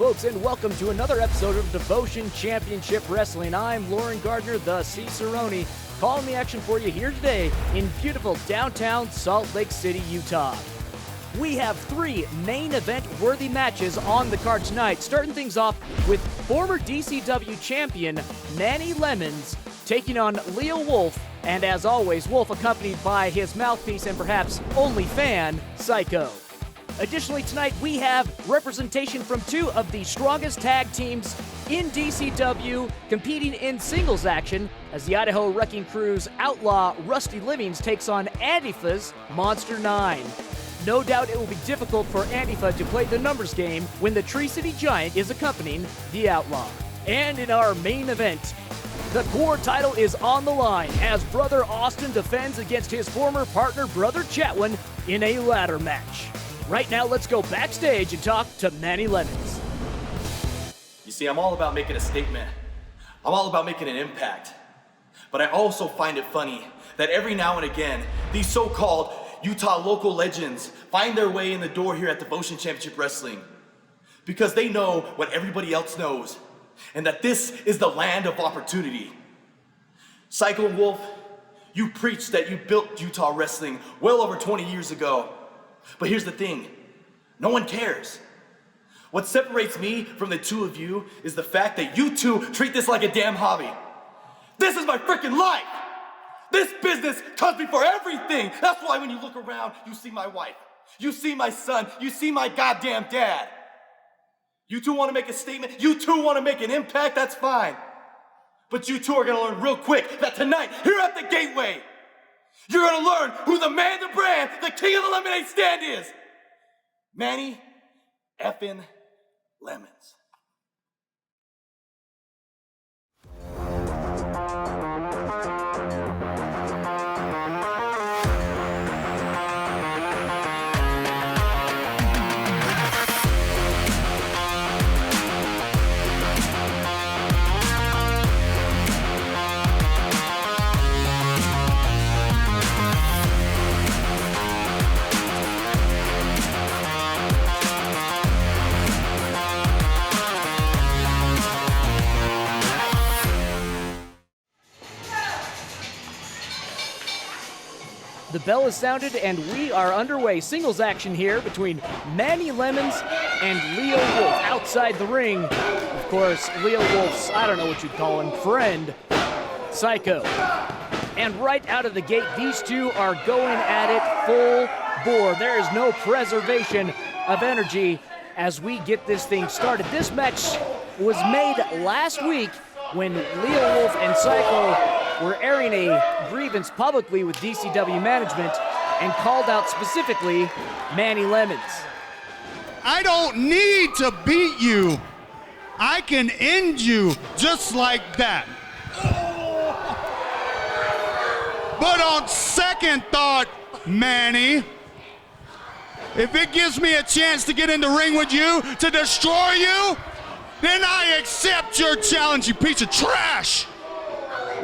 folks, and welcome to another episode of Devotion Championship Wrestling. I'm Lauren Gardner, the Cicerone, calling the action for you here today in beautiful downtown Salt Lake City, Utah. We have three main event-worthy matches on the card tonight, starting things off with former DCW champion Manny Lemons taking on Leo Wolf, and as always, Wolf accompanied by his mouthpiece and perhaps only fan, Psycho. Additionally, tonight we have representation from two of the strongest tag teams in DCW competing in singles action as the Idaho Wrecking Crew's Outlaw Rusty Livings takes on Antifa's Monster 9. No doubt it will be difficult for Antifa to play the numbers game when the Tree City Giant is accompanying the Outlaw. And in our main event, the Gore title is on the line as Brother Austin defends against his former partner Brother Chatwin in a ladder match. Right now, let's go backstage and talk to Manny Lemons. You see, I'm all about making a statement. I'm all about making an impact. But I also find it funny that every now and again, these so-called Utah local legends find their way in the door here at Devotion Championship Wrestling because they know what everybody else knows, and that this is the land of opportunity. Psycho and Wolf, you preached that you built Utah wrestling well over 20 years ago. But here's the thing, no one cares. What separates me from the two of you is the fact that you two treat this like a damn hobby. This is my freaking life. This business comes before everything. That's why when you look around, you see my wife, you see my son, you see my goddamn dad. You two want to make a statement, you two want to make an impact, that's fine. But you two are going to learn real quick that tonight, here at the Gateway, you're going to learn who the man, the brand, the king of the lemonade stand is. Manny effing Lemons. The bell is sounded and we are underway. Singles action here between Manny Lemons and Leo Wolf outside the ring. Of course, Leo Wolf's, I don't know what you'd call him, friend, Psycho. And right out of the gate, these two are going at it full bore. There is no preservation of energy as we get this thing started. This match was made last week when Leo Wolf and Psycho were airing a grievance publicly with DCW management and called out specifically Manny Lemons. I don't need to beat you. I can end you just like that. But on second thought, Manny, if it gives me a chance to get in the ring with you, to destroy you, then I accept your challenge, you piece of trash.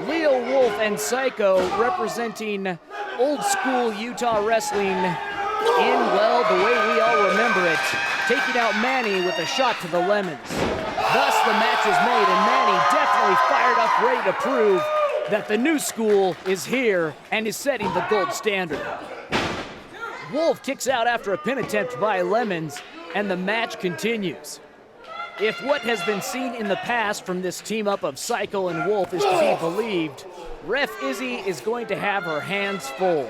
Leo Wolf and Psycho representing old school Utah wrestling in, well, the way we all remember it, taking out Manny with a shot to the Lemons. Thus the match is made and Manny definitely fired up, ready to prove that the new school is here and is setting the gold standard. Wolf kicks out after a pin attempt by Lemons and the match continues. If what has been seen in the past from this team-up of Psycho and Wolf is to be believed, Ref Izzy is going to have her hands full.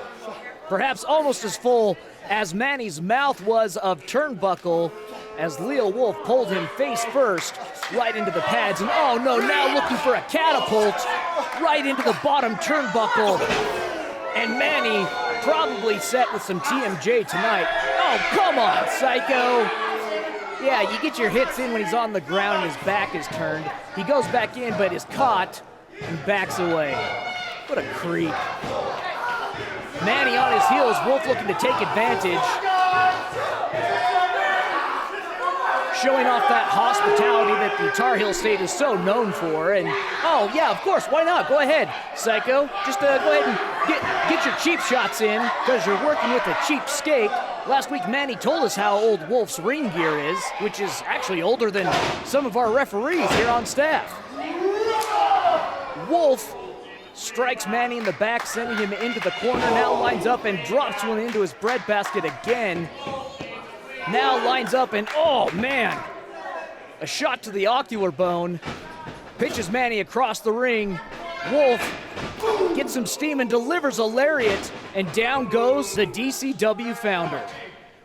Perhaps almost as full as Manny's mouth was of turnbuckle as Leo Wolf pulled him face first right into the pads. And oh no, now looking for a catapult right into the bottom turnbuckle. And Manny probably set with some TMJ tonight. Oh, come on, Psycho. Yeah, you get your hits in when he's on the ground and his back is turned. He goes back in, but is caught and backs away. What a creep. Manny on his heels, Wolf looking to take advantage. Showing off that hospitality that the Tar Heel State is so known for. And, oh, yeah, of course, why not? Go ahead, Psycho. Just go ahead and get your cheap shots in, because you're working with a cheap skate. Last week, Manny told us how old Wolf's ring gear is, which is actually older than some of our referees here on staff. Wolf strikes Manny in the back, sending him into the corner. Now lines up and drops one into his breadbasket again. Now lines up and, oh man, a shot to the ocular bone. Pitches Manny across the ring. Wolf gets some steam and delivers a lariat, and down goes the DCW founder.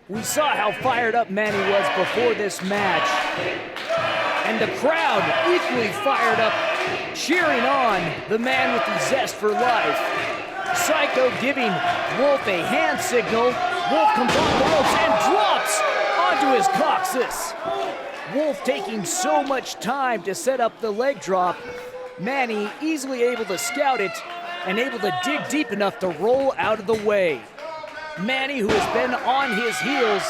We saw how fired up Manny was before this match, and the crowd equally fired up, cheering on the man with the zest for life. Psycho giving Wolf a hand signal. Wolf comes off the ropes and drops onto his coccyx. Wolf taking so much time to set up the leg drop. Manny easily able to scout it and able to dig deep enough to roll out of the way. Manny, who has been on his heels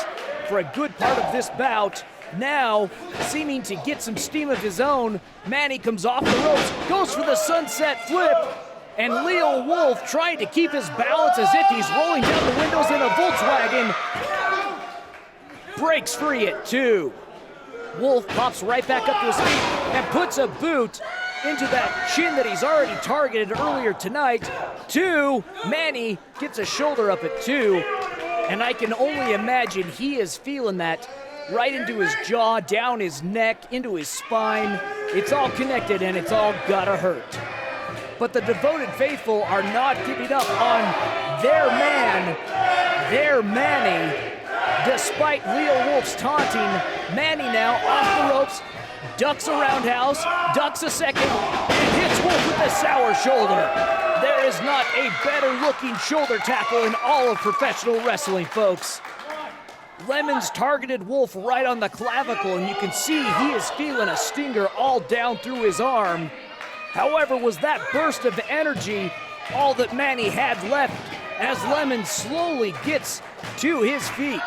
for a good part of this bout, now seeming to get some steam of his own. Manny comes off the ropes, goes for the sunset flip, and Leo Wolf, trying to keep his balance as if he's rolling down the windows in a Volkswagen, breaks free at 2. Wolf pops right back up to his feet and puts a boot into that chin that he's already targeted earlier tonight. 2, Manny gets a shoulder up at 2, and I can only imagine he is feeling that right into his jaw, down his neck, into his spine. It's all connected and it's all gotta hurt. But the devoted faithful are not giving up on their man, their Manny. Despite Leo Wolf's taunting, Manny now off the ropes, ducks a roundhouse, ducks a second, and hits Wolf with a sour shoulder. There is not a better looking shoulder tackle in all of professional wrestling, folks. Lemons targeted Wolf right on the clavicle, and you can see he is feeling a stinger all down through his arm. However, was that burst of energy all that Manny had left as Lemon slowly gets to his feet?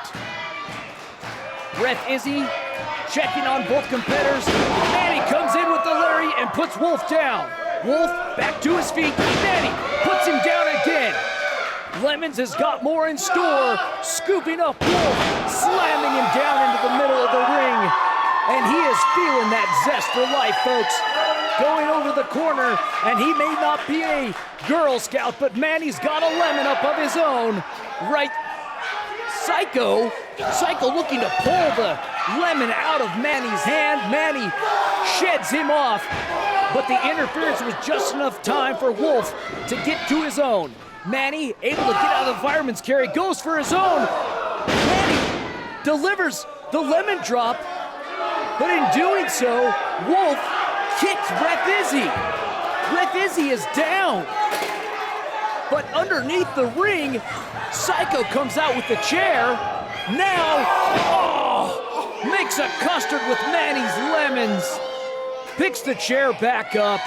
Ref Izzy checking on both competitors. Manny comes in with the lariat and puts Wolf down. Wolf back to his feet. Manny puts him down again. Lemons has got more in store, scooping up Wolf, slamming him down into the middle of the ring. And he is feeling that zest for life, folks. Going over the corner, and he may not be a Girl Scout, but Manny's got a lemon up of his own. Right, Psycho looking to pull the lemon out of Manny's hand. Manny sheds him off, but the interference was just enough time for Wolf to get to his own. Manny able to get out of the fireman's carry, goes for his own. Manny delivers the lemon drop, but in doing so, Wolf kicks Ref Izzy. Ref Izzy is down. But underneath the ring, Psycho comes out with the chair. Now, makes a custard with Manny's lemons. Picks the chair back up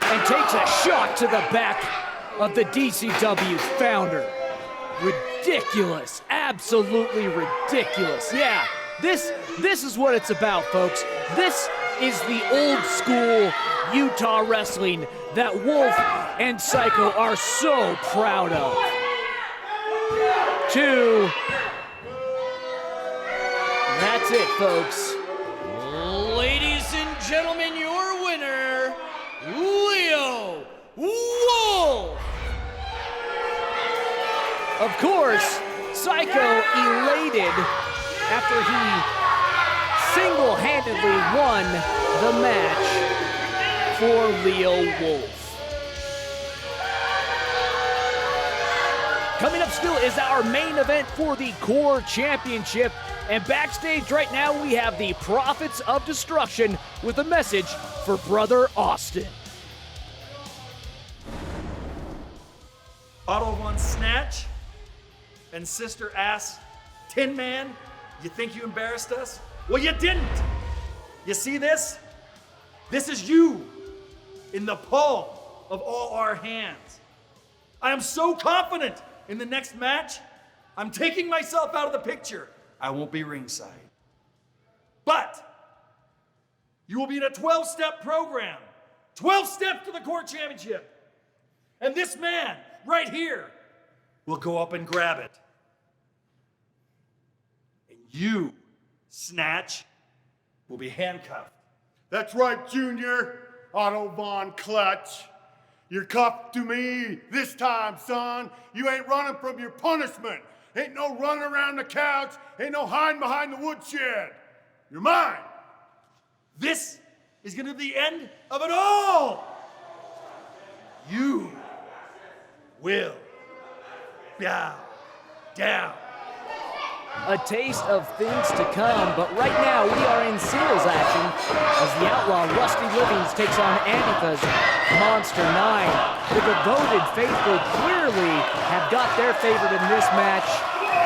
and takes a shot to the back of the DCW founder. Ridiculous, absolutely ridiculous. Yeah, this is what it's about, folks. This is the old school Utah wrestling that Wolf and Psycho are so proud of. 2. That's it, folks. Ladies and gentlemen, your winner, Leo Wolf! Of course, Psycho elated after he single-handedly won the match for Leo Wolf. Coming up still is our main event for the Gore Championship. And backstage right now we have the Prophets of Destruction with a message for Brother Austin. Auto 1 snatch and sister ass Tin Man, you think you embarrassed us? Well, you didn't. You see this? This is you in the palm of all our hands. I am so confident in the next match, I'm taking myself out of the picture. I won't be ringside. But you will be in a 12-step program. 12 steps to the Gore Championship. And this man right here will go up and grab it. You, Snatch, will be handcuffed. That's right, Junior. Otto Von Clutch. You're cuffed to me this time, son. You ain't running from your punishment. Ain't no running around the couch. Ain't no hiding behind the woodshed. You're mine. This is gonna be the end of it all. You will bow down. A taste of things to come, but right now we are in singles action as the Outlaw Rusty Livings takes on Antifa's Monster 9. The devoted faithful clearly have got their favorite in this match,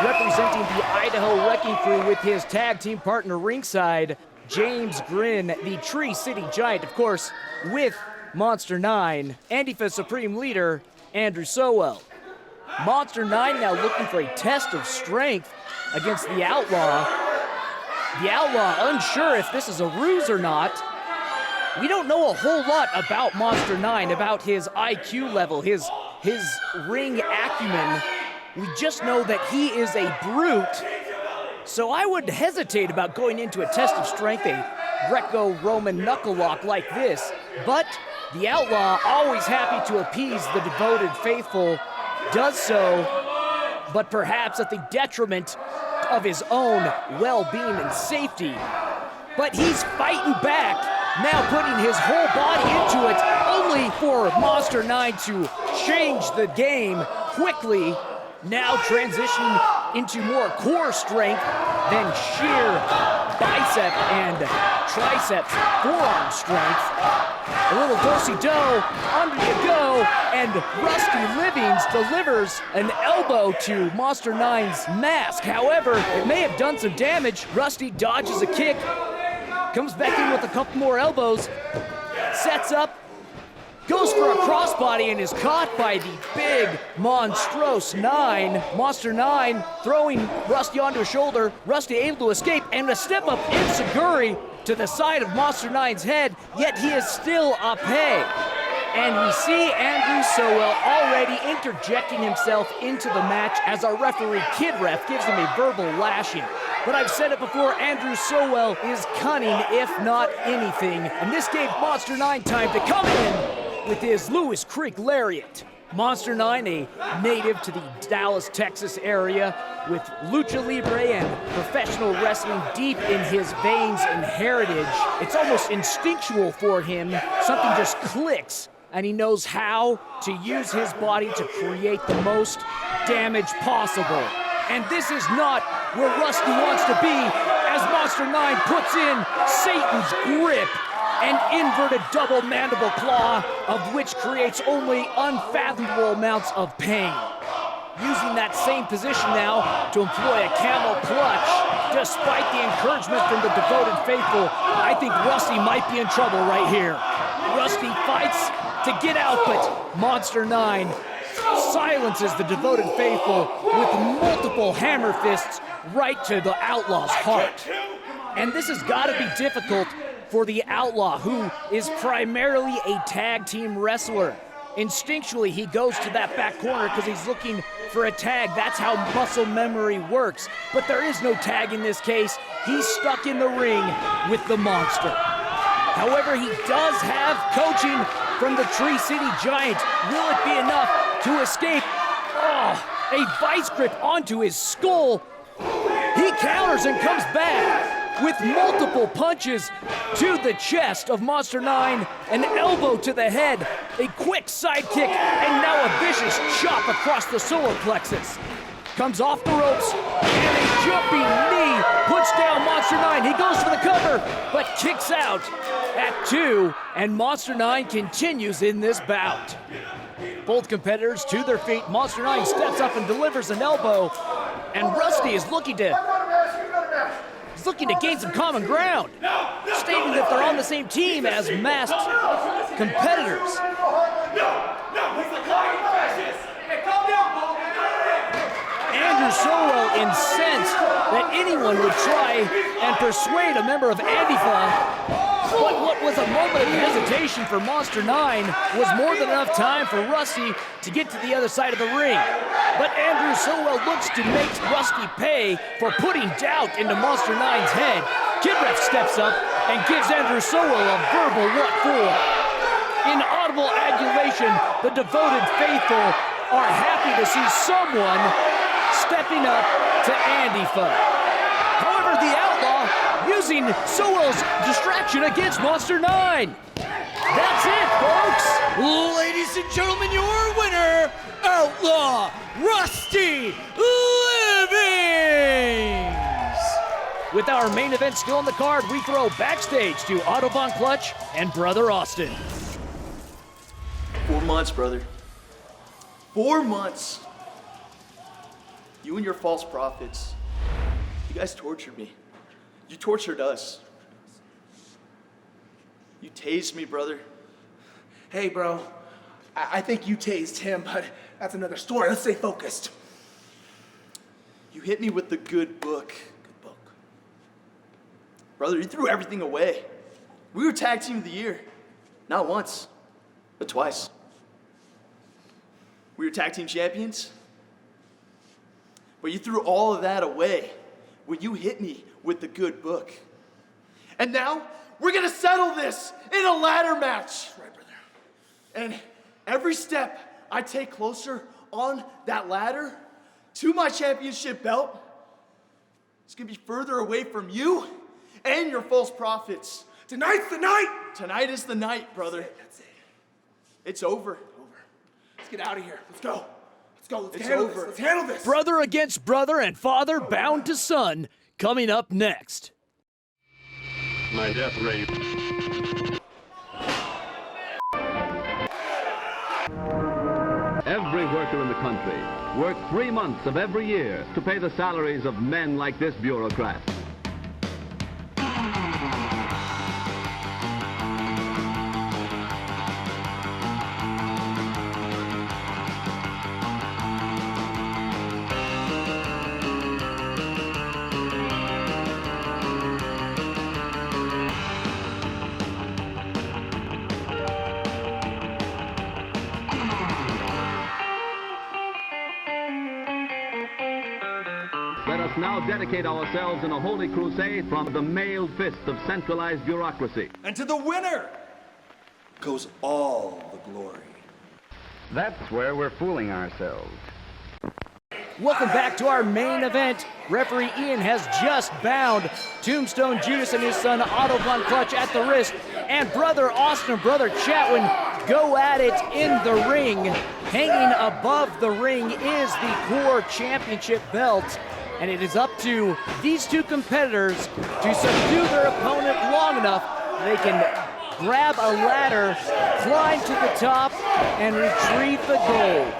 representing the Idaho Wrecking Crew with his tag team partner ringside, James Grin, the Tree City Giant, of course, with Monster 9, Antifa's Supreme Leader, Andrew Sowell. Monster 9 now looking for a test of strength against the Outlaw. The Outlaw unsure if this is a ruse or not. We don't know a whole lot about Monster 9, about his IQ level, his ring acumen. We just know that he is a brute. So I would hesitate about going into a test of strength, a Greco-Roman knuckle lock like this. But the Outlaw, always happy to appease the devoted faithful, does so, but perhaps at the detriment of his own well-being and safety. But he's fighting back, now putting his whole body into it, only for Monster 9 to change the game quickly, now transitioning into more core strength than sheer bicep and triceps forearm strength. A little do-si-do, under you go, and Rusty Livings delivers an elbow to Monster 9's mask. However, it may have done some damage. Rusty dodges a kick, comes back in with a couple more elbows, sets up, goes for a crossbody and is caught by the big Monstrous 9. Monster 9 throwing Rusty onto his shoulder. Rusty able to escape, and a step-up enziguri to the side of Monster 9's head, yet he is still up pay. And we see Andrew Sowell already interjecting himself into the match as our referee, Kid Ref, gives him a verbal lashing. But I've said it before, Andrew Sowell is cunning, if not anything, and this gave Monster 9 time to come in with his Lewis Creek Lariat. Monster 9, a native to the Dallas, Texas area, with lucha libre and professional wrestling deep in his veins and heritage. It's almost instinctual for him. Something just clicks, and he knows how to use his body to create the most damage possible. And this is not where Rusty wants to be, as Monster 9 puts in Satan's grip, an inverted double mandible claw, of which creates only unfathomable amounts of pain. Using that same position now to employ a camel clutch. Despite the encouragement from the devoted faithful, I think Rusty might be in trouble right here. Rusty fights to get out, but Monster 9 silences the devoted faithful with multiple hammer fists right to the Outlaw's heart. And this has got to be difficult for the Outlaw, who is primarily a tag team wrestler. Instinctually, he goes to that back corner because he's looking for a tag. That's how muscle memory works. But there is no tag in this case. He's stuck in the ring with the monster. However, he does have coaching from the Tree City Giant. Will it be enough to escape? Oh, a vice grip onto his skull. He counters and comes back with multiple punches to the chest of Monster 9, an elbow to the head, a quick side kick, and now a vicious chop across the solar plexus. Comes off the ropes, and a jumping knee puts down Monster 9. He goes for the cover, but kicks out at 2, and Monster 9 continues in this bout. Both competitors to their feet. Monster 9 steps up and delivers an elbow, and Rusty is looking to gain some common ground, stating that they're on the same team as masked competitors. Andrew Sowell incensed that anyone would try and persuade a member of Antifa. But what was a moment of hesitation for Monster 9 was more than enough time for Rusty to get to the other side of the ring. But Andrew Sowell looks to make Rusty pay for putting doubt into Monster 9's head. Kid Ref steps up and gives Andrew Sowell a verbal what for. In audible adulation, the devoted faithful are happy to see someone stepping up to Andy Fudd. However, the Outlaw using Sowell's distraction against Monster 9. That's it, folks. Ladies and gentlemen, your winner, Outlaw Rusty Livings. With our main event still on the card, we throw backstage to Otto Von Clutch and Brother Austin. 4 months, brother. 4 months. You and your false prophets, you guys tortured me. You tortured us. You tased me, brother. Hey, bro, I think you tased him, but that's another story. Let's stay focused. You hit me with the good book. Good book. Brother, you threw everything away. We were tag team of the year. Not once, but twice. We were tag team champions. But you threw all of that away when you hit me with the good book. And now, we're gonna settle this in a ladder match. Right, brother. And every step I take closer on that ladder to my championship belt, it's gonna be further away from you and your false prophets. Tonight's the night. Tonight is the night, brother. That's it. It's over. Let's get out of here. Let's go. Let's go. Let's It's handle over. this. Let's handle this. Brother against brother and father bound to son, coming up next. My death rate. Every worker in the country works 3 months of every year to pay the salaries of men like this bureaucrat. Let us now dedicate ourselves in a holy crusade from the mailed fist of centralized bureaucracy. And to the winner Goes all the glory. That's where we're fooling ourselves. Welcome back to our main event. Referee Ian has just bound Tombstone Judas and his son Otto Von Clutch at the wrist, and brother Austin and brother Chatwin go at it in the ring. Hanging above the ring is the Gore Championship belt, and it is up to these two competitors to subdue their opponent long enough they can grab a ladder, climb to the top, and retrieve the gold.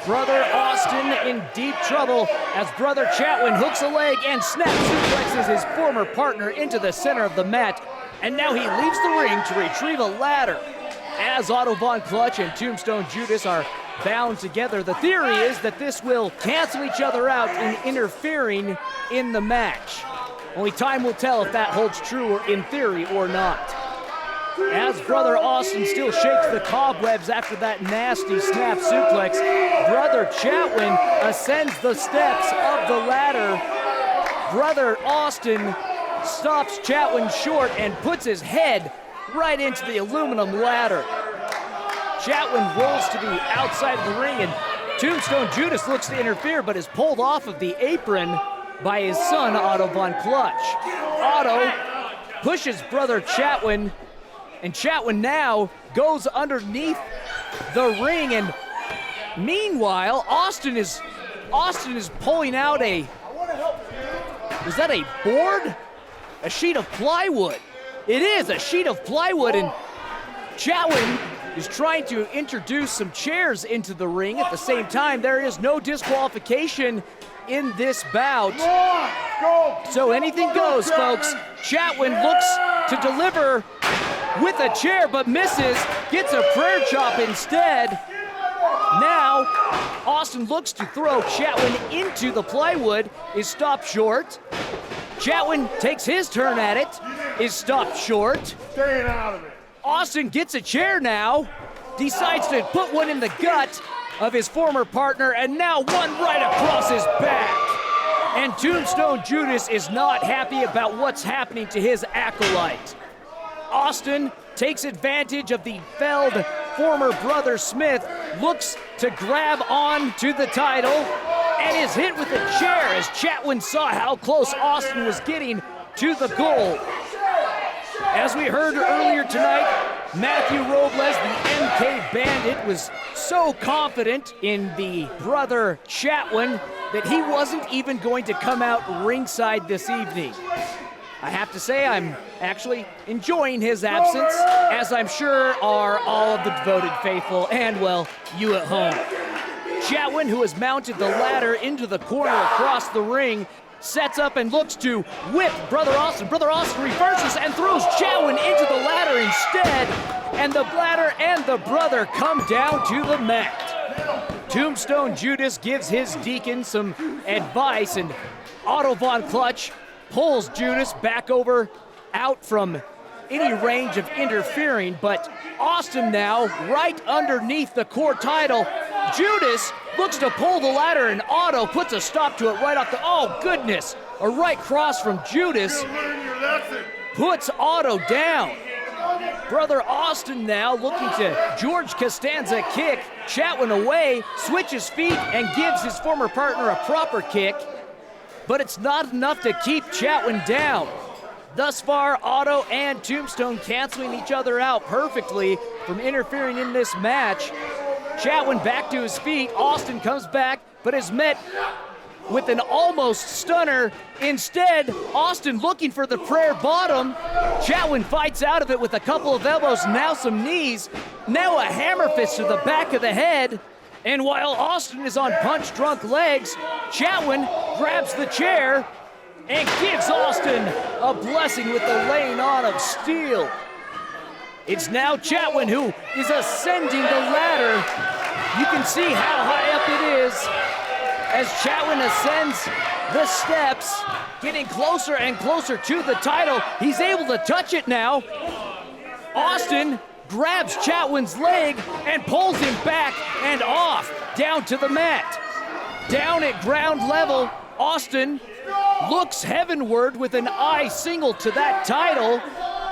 Brother Austin in deep trouble as brother Chatwin hooks a leg and snap suplexes his former partner into the center of the mat. And now he leaves the ring to retrieve a ladder. As Otto Von Clutch and Tombstone Judas are bound together, the theory is that this will cancel each other out in interfering in the match. Only time will tell if that holds true or in theory or not. As brother Austin still shakes the cobwebs after that nasty snap suplex, brother Chatwin ascends the steps of the ladder. Brother Austin stops Chatwin short and puts his head right into the aluminum ladder. Chatwin rolls to the outside of the ring, and Tombstone Judas looks to interfere but is pulled off of the apron by his son Otto Von Clutch. Otto pushes brother Chatwin, and Chatwin now goes underneath the ring, and meanwhile, Austin is pulling out a, is that a board? A sheet of plywood. It is a sheet of plywood, and Chatwin is trying to introduce some chairs into the ring. At the same time, there is no disqualification in this bout. So anything goes, folks. Chatwin looks to deliver with a chair, but misses, gets a prayer chop instead. Now, Austin looks to throw Chatwin into the plywood, is stopped short. Chatwin takes his turn at it, is stopped short. Staying out of it. Austin gets a chair now, decides to put one in the gut, of his former partner, and now one right across his back. And Tombstone Judas is not happy about what's happening to his acolyte. Austin takes advantage of the felled former brother Smith, looks to grab on to the title, and is hit with a chair as Chatwin saw how close Austin was getting to the goal. As we heard earlier tonight, Matthew Robles, the MK Bandit, was so confident in the brother Chatwin that he wasn't even going to come out ringside this evening. I have to say I'm actually enjoying his absence, as I'm sure are all of the devoted faithful and, well, you at home. Chatwin, who has mounted the ladder into the corner across the ring, sets up and looks to whip Brother Austin. Brother Austin reverses and throws Chatwin into the ladder instead, and the ladder and the brother come down to the mat. Tombstone Judas gives his deacon some advice, and Otto Von Clutch pulls Judas back over out from any range of interfering, but Austin now right underneath the core title. Judas looks to pull the ladder, and Otto puts a stop to it right off the, oh goodness, a right cross from Judas puts Otto down. Brother Austin now looking to George Costanza kick Chatwin away, switches feet and gives his former partner a proper kick, but it's not enough to keep Chatwin down. Thus far, Otto and Tombstone canceling each other out perfectly from interfering in this match. Chatwin back to his feet. Austin comes back, but is met with an almost stunner. Instead, Austin looking for the prayer bottom. Chatwin fights out of it with a couple of elbows, now some knees, now a hammer fist to the back of the head. And while Austin is on punch-drunk legs, Chatwin grabs the chair and gives Austin a blessing with the laying on of steel. It's now Chatwin who is ascending the ladder. You can see how high up it is as Chatwin ascends the steps, getting closer and closer to the title. He's able to touch it now. Austin grabs Chatwin's leg and pulls him back and off down to the mat. Down at ground level, Austin looks heavenward with an eye single to that title,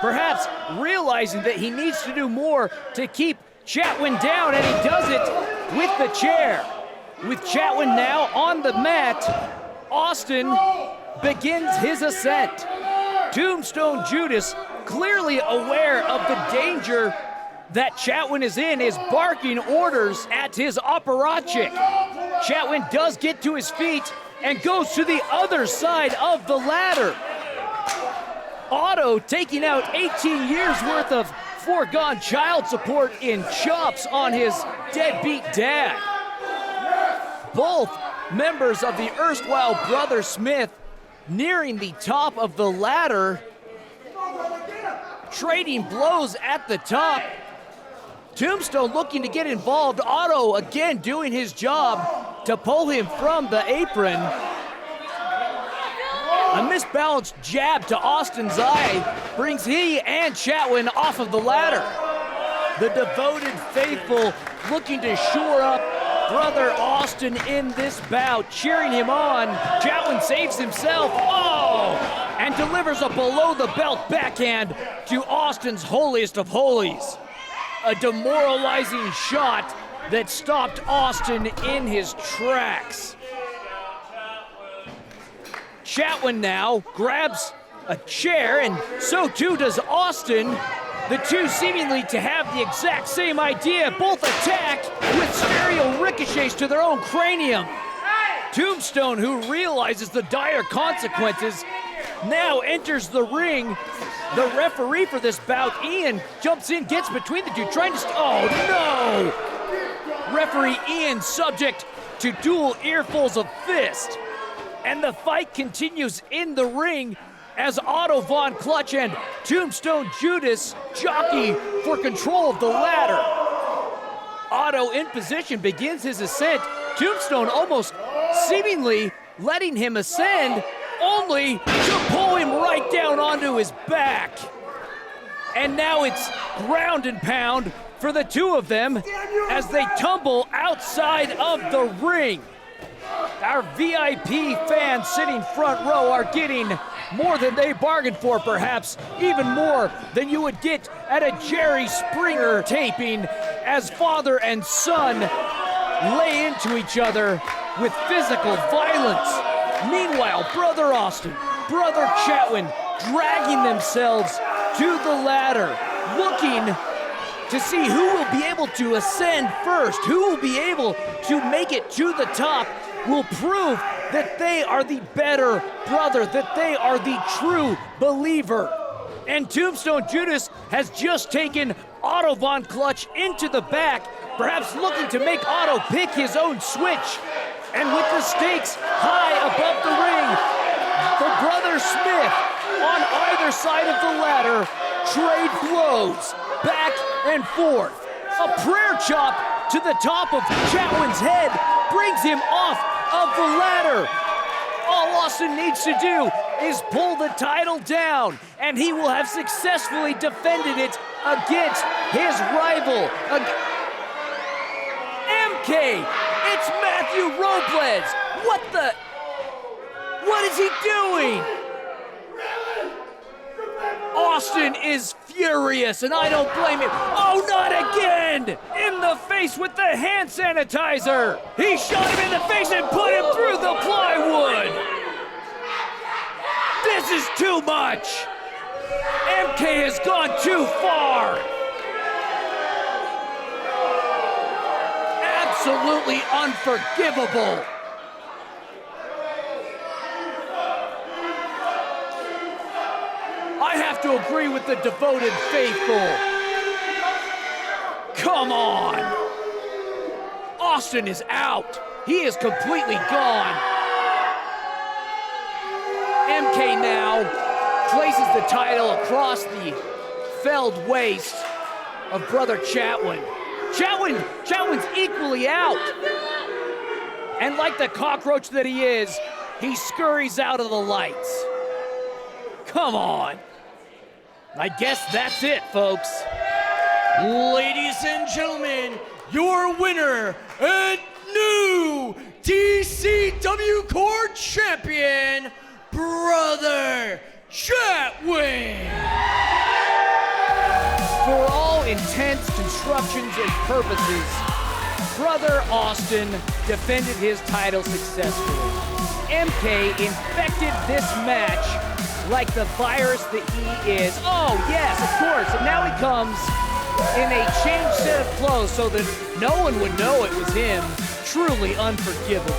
perhaps realizing that he needs to do more to keep Chatwin down, and he does it with the chair. With Chatwin now on the mat, Austin begins his ascent. Tombstone Judas, clearly aware of the danger that Chatwin is in, is barking orders at his apparatchik. Chatwin does get to his feet and goes to the other side of the ladder. Otto taking out 18 years worth of foregone child support in chops on his deadbeat dad. Both members of the erstwhile brother Smith nearing the top of the ladder, trading blows at the top. Tombstone looking to get involved. Otto again doing his job to pull him from the apron. A misbalanced jab to Austin's eye brings he and Chatwin off of the ladder. The devoted faithful looking to shore up brother Austin in this bout, cheering him on. Chatwin saves himself, and delivers a below-the-belt backhand to Austin's holiest of holies. A demoralizing shot that stopped Austin in his tracks. Chatwin now grabs a chair, and so too does Austin. The two seemingly to have the exact same idea. Both attack with stereo ricochets to their own cranium. Tombstone, who realizes the dire consequences, now enters the ring. The referee for this bout, Ian, jumps in, gets between the two, trying to... oh no! Referee Ian subject to dual earfuls of fist. And the fight continues in the ring as Otto Von Clutch and Tombstone Judas jockey for control of the ladder. Otto in position begins his ascent. Tombstone almost seemingly letting him ascend, only to pull him right down onto his back. And now it's ground and pound for the two of them as they tumble outside of the ring. Our VIP fans sitting front row are getting more than they bargained for, perhaps even more than you would get at a Jerry Springer taping, as father and son lay into each other with physical violence. Meanwhile, Brother Austin, Brother Chatwin dragging themselves to the ladder, looking to see who will be able to ascend first, who will be able to make it to the top, will prove that they are the better brother, that they are the true believer. And Tombstone Judas has just taken Otto Von Clutch into the back, perhaps looking to make Otto pick his own switch. And with the stakes high above the ring, the Brother Smith on either side of the ladder trade blows back and forth. A prayer chop to the top of Chatwin's head brings him off of the ladder. All Austin needs to do is pull the title down, and he will have successfully defended it against his rival. MK, it's Matthew Robles. What is he doing? Austin is furious, and I don't blame him. Oh, not again! In the face with the hand sanitizer! He shot him in the face and put him through the plywood! This is too much! MK has gone too far! Absolutely unforgivable! I have to agree with the devoted faithful. Come on! Austin is out. He is completely gone. MK now places the title across the felled waist of Brother Chatwin. Chatwin's equally out. And like the cockroach that he is, he scurries out of the lights. Come on. I guess that's it, folks. Ladies and gentlemen, your winner and new DCW Court Champion, Brother Chatwin. For all intents, constructions, and purposes, Brother Austin defended his title successfully. MK infected this match like the virus that he is. Oh, yes, of course. And now he comes in a changed set of clothes so that no one would know it was him. Truly unforgivable.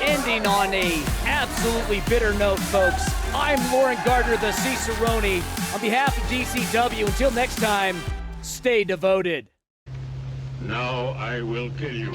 Ending on a absolutely bitter note, folks. I'm Lauren Gardner, the Cicerone. On behalf of DCW, until next time, stay devoted. Now I will kill you.